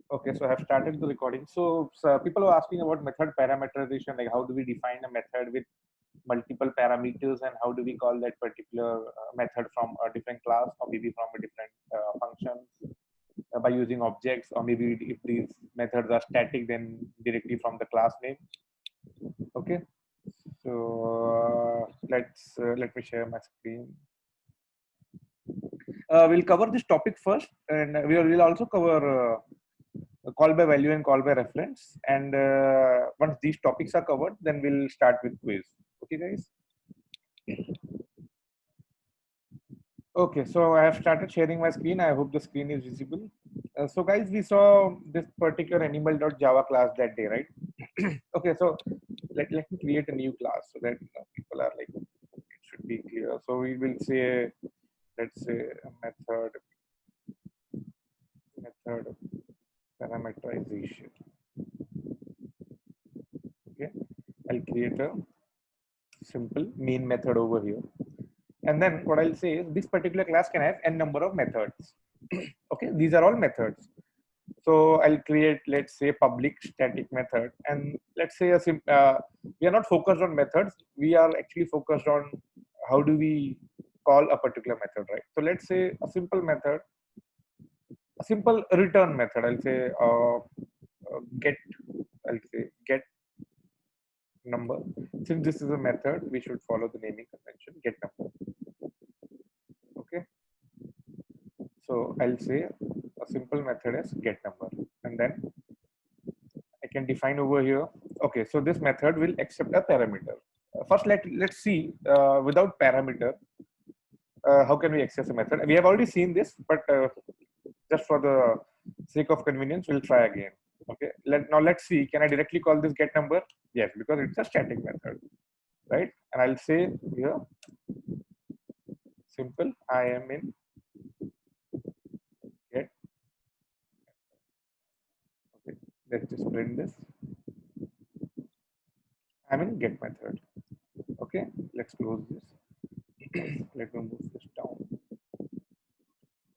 Okay, so I have started the recording. So people are asking about method parameterization, like how do we define a method with multiple parameters, and how do we call that particular method from a different class or maybe from a different function by using objects, or maybe if these methods are static, then directly from the class name. Okay, so let me share my screen. We'll cover this topic first, and we'll also cover call by value and call by reference. And once these topics are covered, then we'll start with quiz. Okay, guys. Okay, so I have started sharing my screen. I hope the screen is visible. So guys, we saw this particular animal.java class that day, right? Okay, so let me create a new class so that people are like, it should be clear. So we will say, let's say a method parameterization. Okay, I'll create a simple main method over here. And then what I'll say is this particular class can have n number of methods. Okay, these are all methods. So I'll create, let's say, public static method. And let's say we are not focused on methods. We are actually focused on how do we call a particular method, right? So let's say a simple method, a simple return method. Get, I'll say get number. Since this is a method, we should follow the naming convention, get number. Okay. So I'll say a simple method is get number, and then I can define over here. Okay, so this method will accept a parameter. First, let's see without parameter how can we access a method. We have already seen this, but just for the sake of convenience, we'll try again. Okay, now let's see. Can I directly call this get number? Yes, because it's a static method, right? And I'll say here simple. I am in get. Okay, let's just print this. I'm in get method. Okay, let's close this. Let me move this down.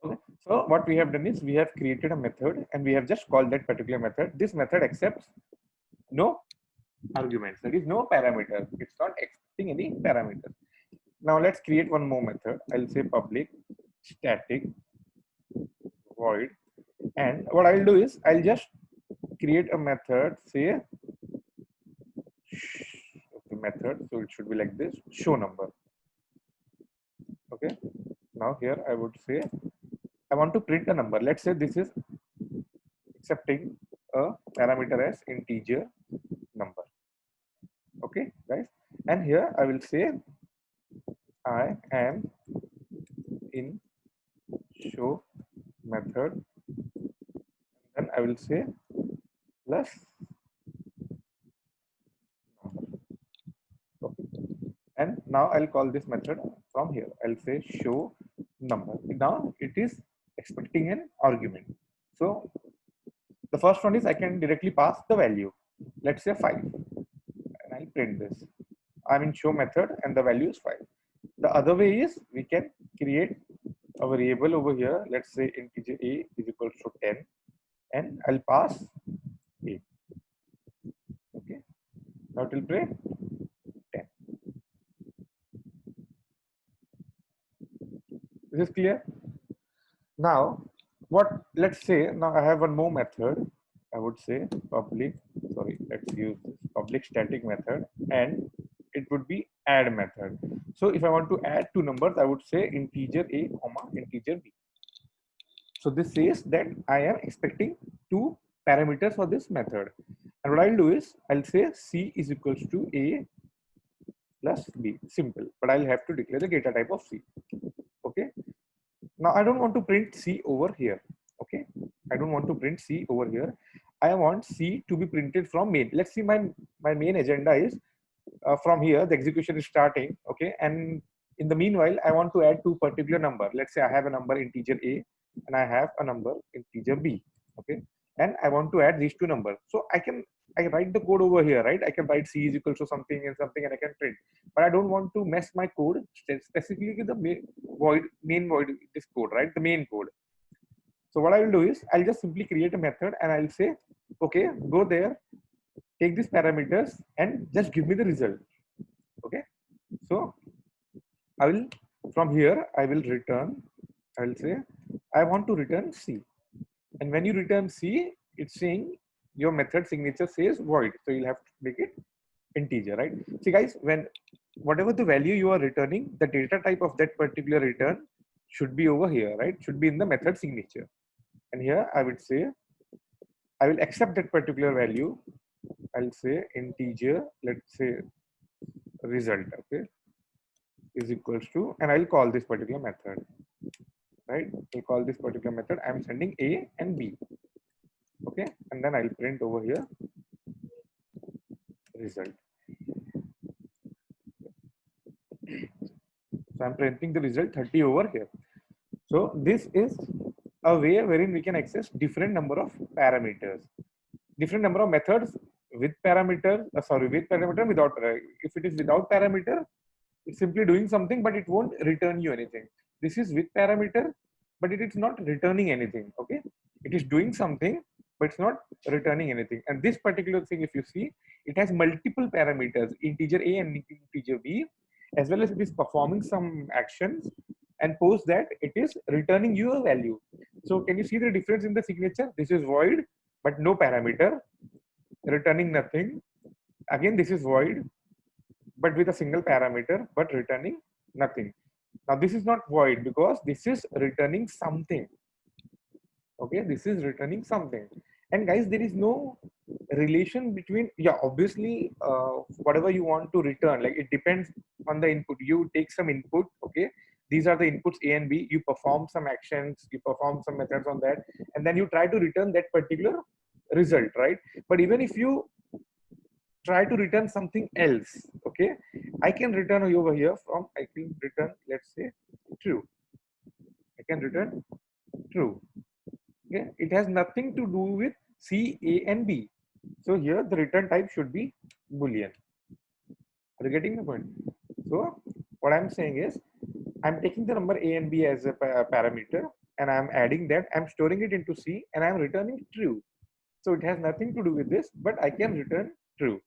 Okay, so what we have done is we have created a method and we have just called that particular method. This method accepts no arguments, that is no parameter. It's not expecting any parameters. Now let's create one more method. I'll say public static void, and what I'll do is I'll just create a method, say the method, so it should be like this, show number. Okay, now here I would say I want to print a number. Let's say this is accepting a parameter as integer number. Okay, guys, and here I will say I am in show method, and I will say plus number. Okay, and now I'll call this method from here. I'll say show number. Now it is expecting an argument. So the first one is I can directly pass the value. Let's say 5, and I'll print this. I'm in show method and the value is 5. The other way is we can create a variable over here. Let's say integer a is equals to 10, and I'll pass a. Okay, now it will print 10. This is clear. Now, let's say now I have one more method. I would say public, sorry, let's use this public static method, and it would be add method. So if I want to add two numbers, I would say integer a comma integer b. So this says that I am expecting two parameters for this method. And what I'll do is I'll say c is equals to a plus b, simple, but I'll have to declare the data type of c. Okay. Now I don't want to print C over here. Okay, I don't want to print C over here. I want C to be printed from main. Let's see, my main agenda is from here. The execution is starting. Okay, and in the meanwhile, I want to add two particular number. Let's say I have a number integer A and I have a number integer B. Okay, and I want to add these two numbers. So I write the code over here, right? I can write C is equal to something and something, and I can print. But I don't want to mess my code specifically with the main void, this code, right? The main code. So what I will do is I'll just simply create a method and I'll say, okay, go there, take these parameters and just give me the result. Okay. So I will, from here, I will return, I will say, I want to return C. And when you return C, it's saying your method signature says void. So you'll have to make it integer, right? See guys, when whatever the value you are returning, the data type of that particular return should be over here, right? Should be in the method signature. And here I would say, I will accept that particular value. I'll say integer, let's say result, okay, is equals to, and I'll call this particular method, right? I'll call this particular method. I'm sending A and B, okay, and then I'll print over here result. So I'm printing the result 30 over here. So this is a way wherein we can access different number of parameters, different number of methods with parameter, with parameter, without if it is without parameter, it's simply doing something, but it won't return you anything. This is with parameter, but it is not returning anything. Okay, it is doing something, but it's not returning anything. And this particular thing, if you see, it has multiple parameters, integer A and integer B, as well as it is performing some actions, and post that it is returning you a value. So can you see the difference in the signature? This is void, but no parameter, returning nothing. Again, this is void, but with a single parameter, but returning nothing. Now this is not void because this is returning something. Okay, this is returning something. And guys, there is no relation between, yeah, obviously, whatever you want to return, like it depends on the input. You take some input, okay, these are the inputs A and B, you perform some actions, you perform some methods on that, and then you try to return that particular result, right? But even if you try to return something else, okay, I can return over here from, I can return, let's say, true. I can return true. Okay, it has nothing to do with C, A, and B. So here the return type should be Boolean. Are you getting the point? So what I'm saying is, I'm taking the number A and B as a parameter, and I'm adding that, I'm storing it into C, and I'm returning true. So it has nothing to do with this, but I can return true.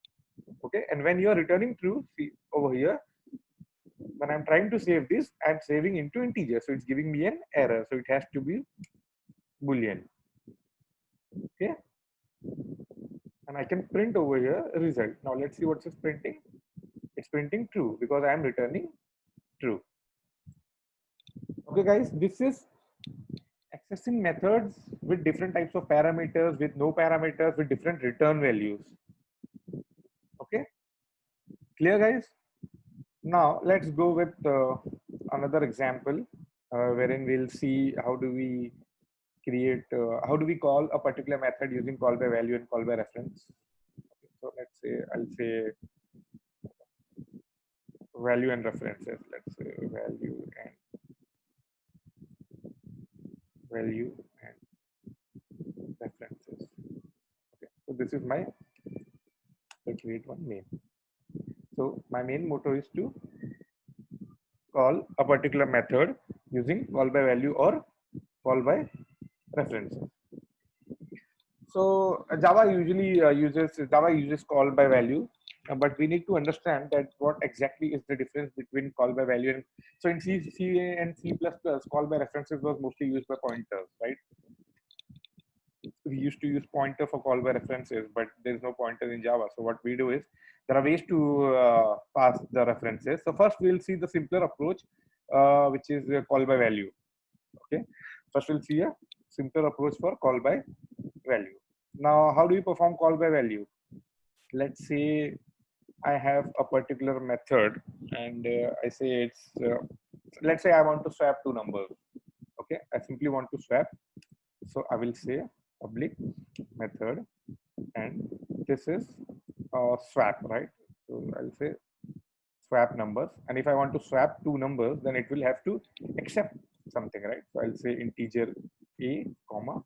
Okay, and when you are returning true, see over here, when I'm trying to save this, I'm saving into integer, so it's giving me an error, so it has to be Boolean. Okay, and I can print over here a result. Now let's see what's printing. It's printing true because I am returning true. Okay guys, this is accessing methods with different types of parameters, with no parameters, with different return values. Okay, clear guys? Now let's go with another example wherein we'll see how do we create, how do we call a particular method using call by value and call by reference. So let's say, I'll say value and references. Let's say value and references. Okay, so this is my, I'll create one main. So my main motto is to call a particular method using call by value or call by references. So Java uses call by value, but we need to understand that what exactly is the difference between call by value and, so in C and C++, call by references was mostly used by pointers, right? We used to use pointer for call by references, but there's no pointer in Java. So what we do is, there are ways to pass the references. So first we'll see the simpler approach, which is call by value. Okay, first we'll see a simpler approach for call by value. Now, how do you perform call by value? Let's say I have a particular method, and I say it's, let's say I want to swap two numbers. Okay, I simply want to swap. So I will say public method, and this is swap, right? So I'll say swap numbers, and if I want to swap two numbers, then it will have to accept something, right? So I'll say integer A comma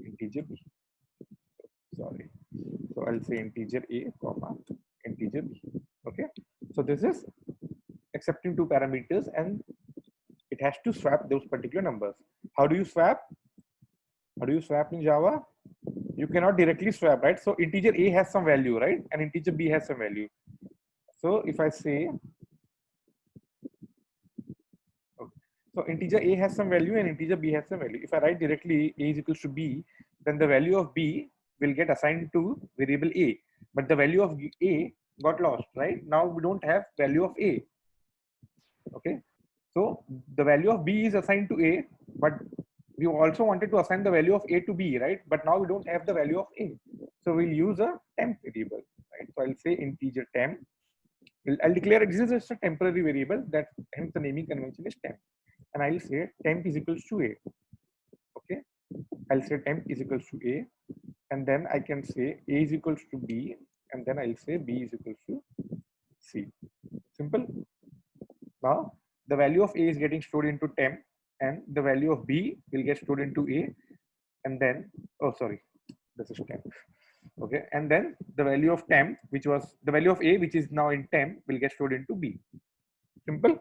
integer B. Sorry, so I'll say integer A comma integer B. Okay, so this is accepting two parameters, and it has to swap those particular numbers. How do you swap? How do you swap in Java? You cannot directly swap, right? So integer a has some value, right? And integer b has some value. So if I say, okay, so integer a has some value and integer b has some value. If I write directly a is equals to b, then the value of b will get assigned to variable a, but the value of a got lost, right? Now we don't have value of a. Okay, so the value of b is assigned to a, but we also wanted to assign the value of a to b, right? But now we don't have the value of a, so we'll use a temp variable, right? So I'll say integer temp. I'll declare this is just a temporary variable, that hence the naming convention is temp, and I'll say temp is equals to a. Okay, I'll say temp is equals to a, and then I can say a is equals to b, and then I'll say b is equals to c. Simple. Now the value of a is getting stored into temp, and the value of b will get stored into a, and then, oh sorry, this is temp. Okay, and then the value of temp, which was the value of a, which is now in temp, will get stored into b. Simple.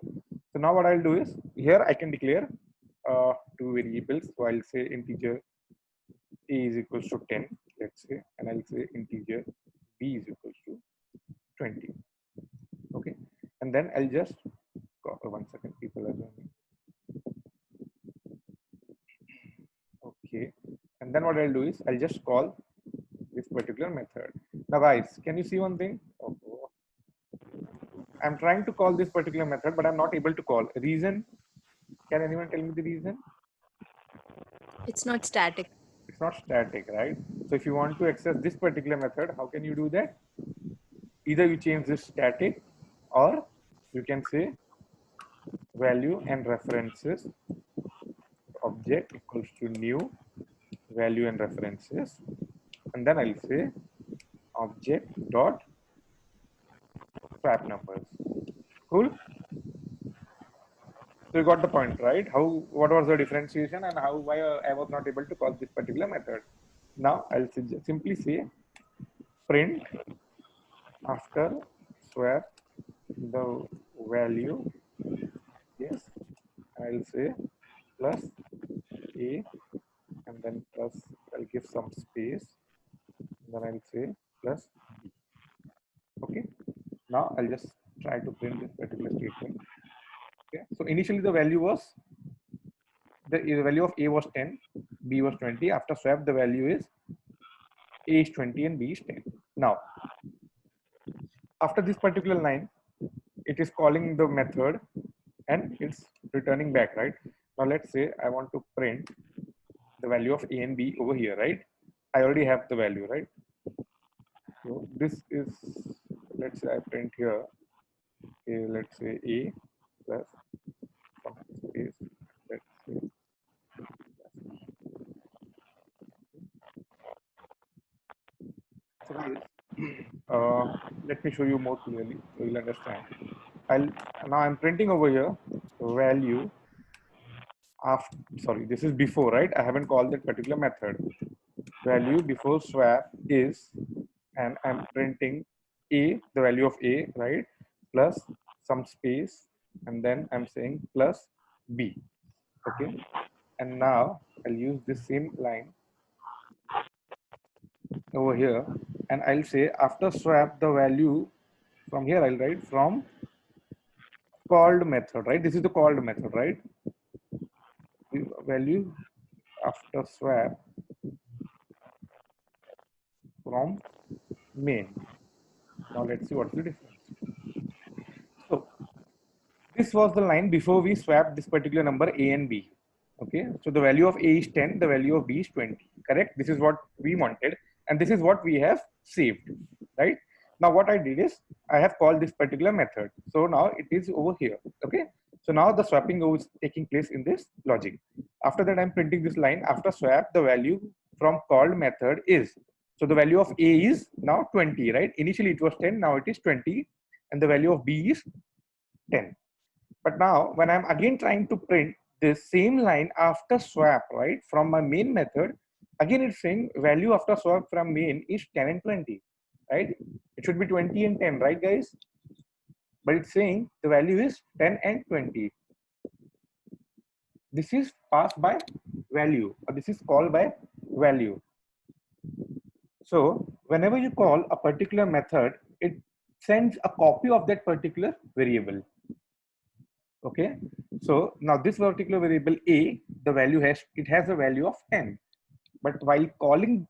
So now what I'll do is, here I can declare two variables. So I'll say integer a is equals to 10, let's say, and I'll say integer b is equals to 20. Okay, and then I'll just, 1 second, people are joining. Okay, and then what I'll do is I'll just call this particular method. Now guys, can you see one thing? Oh, I'm trying to call this particular method, but I'm not able to call. Reason? Can anyone tell me the reason? It's not static. It's not static, right? So if you want to access this particular method, how can you do that? Either you change this static, or you can say value and references object equals to new value and references, and then I'll say object dot swap numbers. Cool. So you got the point, right? How, what was the differentiation, and how, why I was not able to call this particular method. Now I'll simply say print after swap the value, yes, I'll say plus a, and then plus, I'll give some space, then I'll say plus b. Okay, now I'll just try to print this particular statement. Okay, so initially the value was, the value of a was 10, b was 20. After swap, the value is a is 20 and b is 10. Now after this particular line, it is calling the method and it's returning back, right? Now let's say I want to print the value of a and b over here, right? I already have the value, right? So this is, let's say I print here, okay, let's say a plus some space, let's say. So guys, let me show you more clearly so you'll understand. Now I'm printing over here value after, sorry, this is before, right? I haven't called that particular method. Value before swap is, and I'm printing a, the value of a, right, plus some space, and then I'm saying plus b. Okay, and now I'll use this same line over here, and I'll say after swap the value, from here I'll write from called method, right? This is the called method, right? The value after swap from main. Now let's see what's the difference. So this was the line before we swapped this particular number a and b. Okay, so the value of a is 10, the value of b is 20. Correct? This is what we wanted, and this is what we have saved, right? Now what I did is I have called this particular method. So now it is over here. Okay, so now the swapping is taking place in this logic. After that, I'm printing this line after swap the value from called method is. So the value of a is now 20, right? Initially it was 10, now it is 20, and the value of b is 10. But now when I'm again trying to print this same line after swap, right, from my main method, again it's saying value after swap from main is 10 and 20, right? It should be 20 and 10, right guys? But it's saying the value is 10 and 20. this is passed by value, or this is called by value. So whenever you call a particular method, it sends a copy of that particular variable. Okay, so now this particular variable a, the value has a value of 10, but while calling,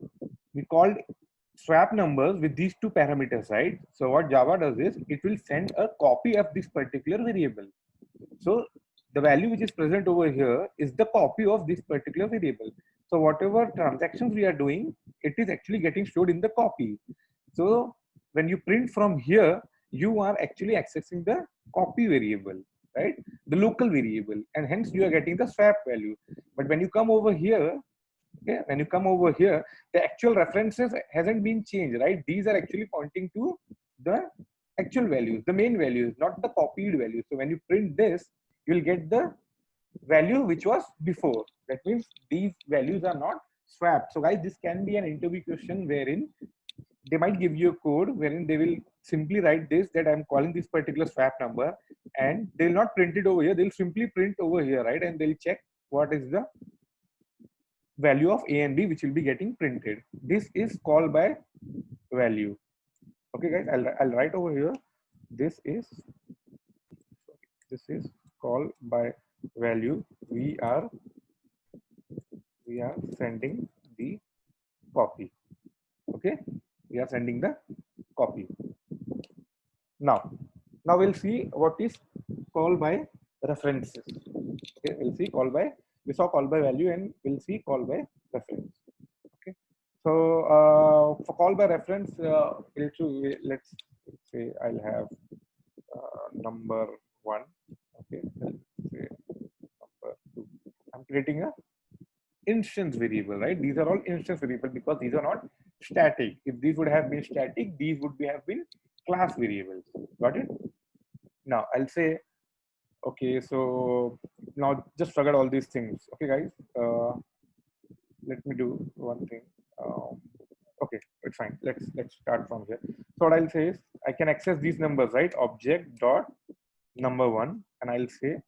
we called swap numbers with these two parameters, right? So what Java does is it will send a copy of this particular variable. So the value which is present over here is the copy of this particular variable. So whatever transactions we are doing, it is actually getting stored in the copy. So when you print from here, you are actually accessing the copy variable, right? The local variable, and hence you are getting the swap value. But when you come over here, okay, when you come over here, the actual references hasn't been changed, right? These are actually pointing to the actual values, the main values, not the copied values. So when you print this, you will get the value which was before. That means these values are not swapped. So guys, this can be an interview question wherein they might give you a code wherein they will simply write this, that I'm calling this particular swap number, and they'll not print it over here. They'll simply print over here, right? And they'll check what is the value of a and b which will be getting printed. This is called by value. Okay, guys, I'll write over here. This is called by value. We are sending the copy. Okay, we are sending the copy. Now we'll see what is call by references. Okay, we'll see call by, we saw call by value, and we'll see call by reference. Okay, so for call by reference, let's say I'll have number 1. Okay, let's say number 2. I'm creating a instance variable, right? These are all instance variable because these are not static. If these would have been static, these would have been class variables. Got it? Now I'll say, okay, so now just forget all these things. Okay, guys, let me do one thing. Okay, it's fine. Let's start from here. So what I'll say is I can access these numbers, right? Object dot number 1, and I'll say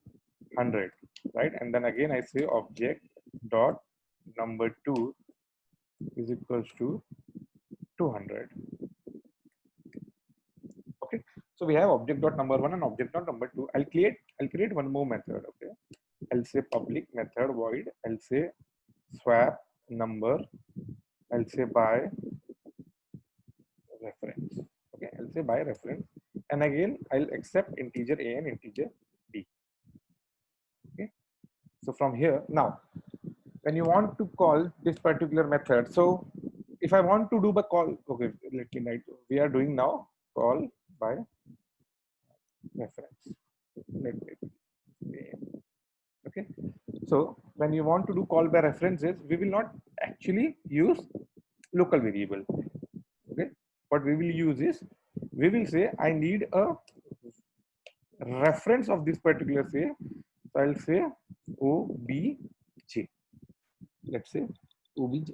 100, right? And then again I say object dot number 2 is equals to 200. Okay, so we have object dot number 1 and object dot number 2. I'll create one more method. Okay, I'll say public method void. I'll say swap number. I'll say by reference. Okay, I'll say by reference, and again I'll accept integer a and integer b. Okay, so from here, now when you want to call this particular method, so if I want to do the call, okay, let me write. We are doing now call by reference. Let me, okay, so when you want to do call by references, we will not actually use local variable. Okay, what we will use is, we will say I need a reference of this particular, say, so I'll say obj. Let's say obj.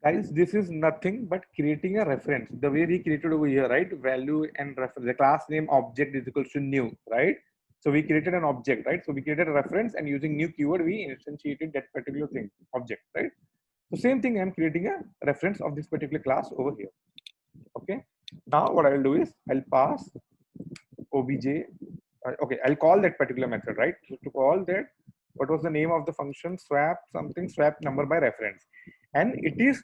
Guys, this is nothing but creating a reference. The way we created over here, right? Value and reference. The class name object is equals to new, right? So we created an object, right? So we created a reference, and using new keyword, we instantiated that particular thing, object, right? So same thing, I'm creating a reference of this particular class over here. Okay. Now what I will do is I'll pass obj. Okay, I'll call that particular method, right? So to call that, what was the name of the function? Swap something, swap number by reference, and it is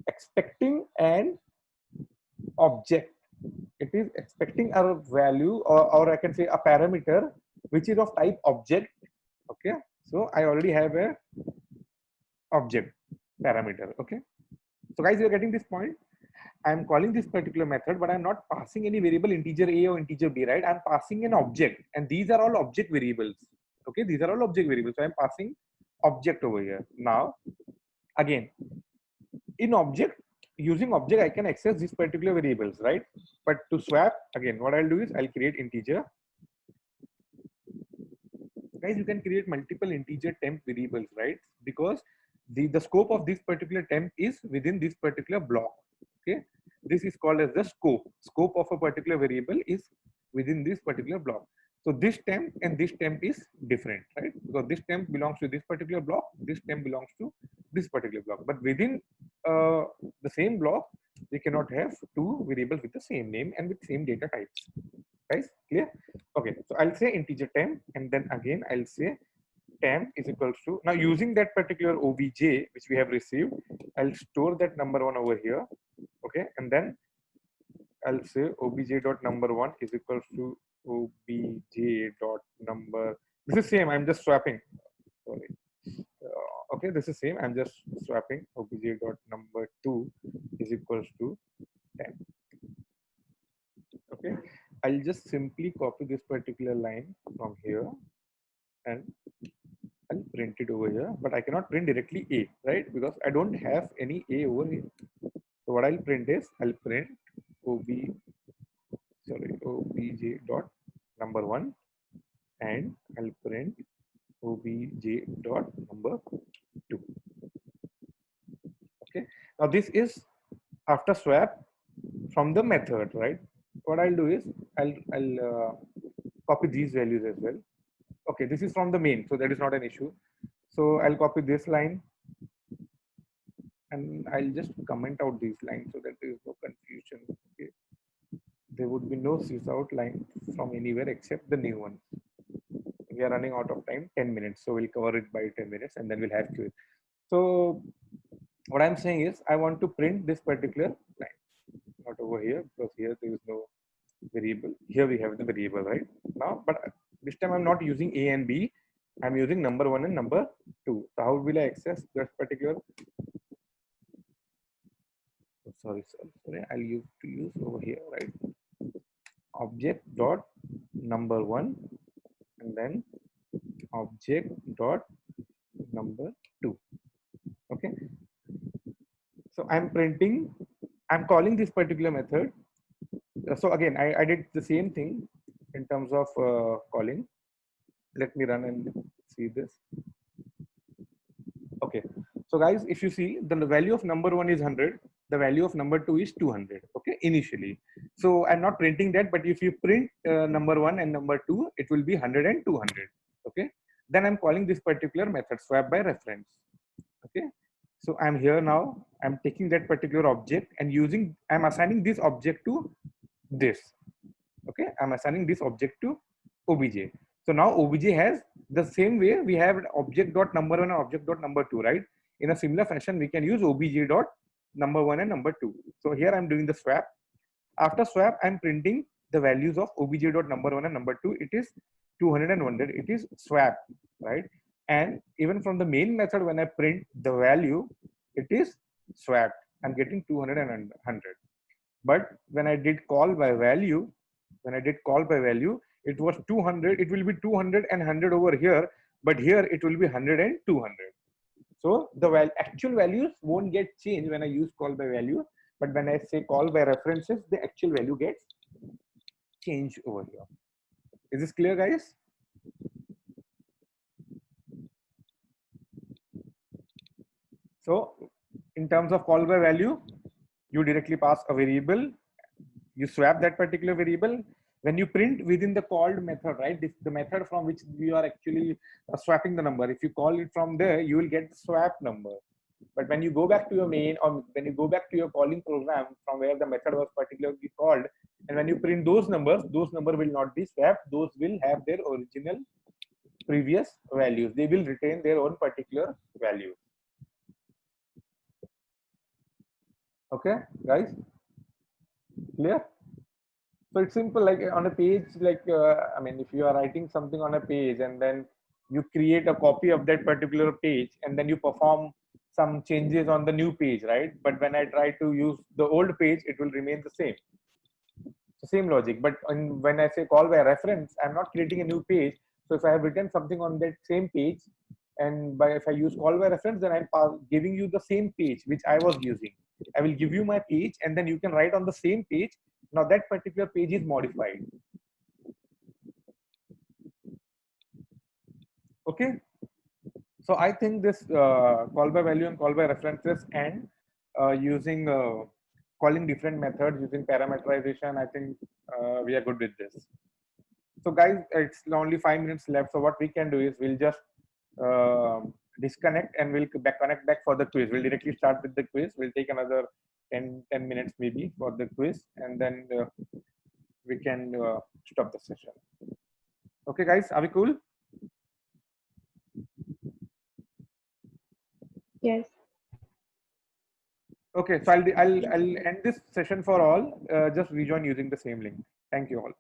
expecting an object. It is expecting a value, or I can say a parameter which is of type object. Okay, so I already have a object parameter. Okay, so guys, you're getting this point. I'm calling this particular method, but I'm not passing any variable integer a or integer b, right? I'm passing an object, and these are all object variables. Okay, these are all object variables. So I'm passing object over here. Now, again, in object, using object, I can access these particular variables, right? But to swap, again, what I'll do is I'll create integer. Guys, you can create multiple integer temp variables, right? Because the scope of this particular temp is within this particular block. Okay, this is called as the scope. Scope of a particular variable is within this particular block. So this temp and this temp is different, right? Because this temp belongs to this particular block, this temp belongs to this particular block. But within the same block, we cannot have two variables with the same name and with same data types. Guys, clear? Okay, so I'll say integer temp, and then again I'll say temp is equals to, now using that particular obj which we have received, I'll store that number one over here. Okay, and then I'll say obj dot number one is equals to obj dot number. This is same. I'm just swapping. Sorry. Okay, this is same. I'm just swapping. Obj dot number two is equals to 10. Okay, I'll just simply copy this particular line from here and I'll print it over here. But I cannot print directly A, right? Because I don't have any A over here. So what I'll print is I'll print obj dot number one, and I'll print obj dot number two. Okay, now this is after swap from the method, right? What I'll do is I'll copy these values as well. Okay, this is from the main, so that is not an issue. So I'll copy this line and I'll just comment out these lines so that there is no confusion. Okay, there would be no sysout line from anywhere except the new one. We are running out of time, 10 minutes, so we'll cover it by 10 minutes and then we'll have Q&A. So what I'm saying is I want to print this particular line, not over here, because here there is no variable. Here we have the variable right now, but this time I'm not using A and B. I'm using number one and number two. So how will I access this particular? Sorry, I'll use over here, right? Object dot number one, and then object dot number two. Okay. So I'm calling this particular method. So again, I did the same thing in terms of calling. Let me run and see this. Okay. So guys, if you see, the value of number one is 100. The value of number two is 200. Okay, initially. So I'm not printing that, but if you print number one and number two, it will be 100 and 200. Okay. Then I'm calling this particular method swap by reference. Okay. So I'm here now. I'm taking that particular object and I'm assigning this object to this. Okay. I'm assigning this object to obj. So now obj has the same way we have object dot number one and object dot number two, right? In a similar fashion, we can use obj dot number one and number two. So here I'm doing the swap. After swap, I'm printing the values of obj dot number one and number two. It is 200 and 100. It is swap, right? And even from the main method, when I print the value, it is swapped. I'm getting 200 and 100. But when I did call by value, it was 200. It will be 200 and 100 over here, but here it will be 100 and 200. So the actual values won't get changed when I use call by value, but when I say call by references, the actual value gets changed over here. Is this clear, guys? So in terms of call by value, you directly pass a variable, you swap that particular variable. When you print within the called method, right? This the method from which you are actually swapping the number. If you call it from there, you will get the swap number. But when you go back to your main, or when you go back to your calling program from where the method was particularly called, and when you print those numbers will not be swapped. Those will have their original previous values. They will retain their own particular value. Okay, guys, clear? So it's simple, like on a page, like I mean, if you are writing something on a page and then you create a copy of that particular page and then you perform some changes on the new page, right? But when I try to use the old page, it will remain the same. So same logic. But when I say call by reference, I'm not creating a new page. So if I have written something on that same page, and if I use call by reference, then I'm giving you the same page which I was using. I will give you my page, and then you can write on the same page. Now that particular page is modified. Okay. So I think this call by value and call by references and using calling different methods using parameterization, I think we are good with this. So guys, it's only 5 minutes left. So what we can do is we'll just disconnect and we'll connect back for the quiz. We'll directly start with the quiz. We'll take another 10 minutes maybe for the quiz, and then we can stop the session. Okay, guys, are we cool? Yes. Okay, so I'll end this session for all. Just rejoin using the same link. Thank you all.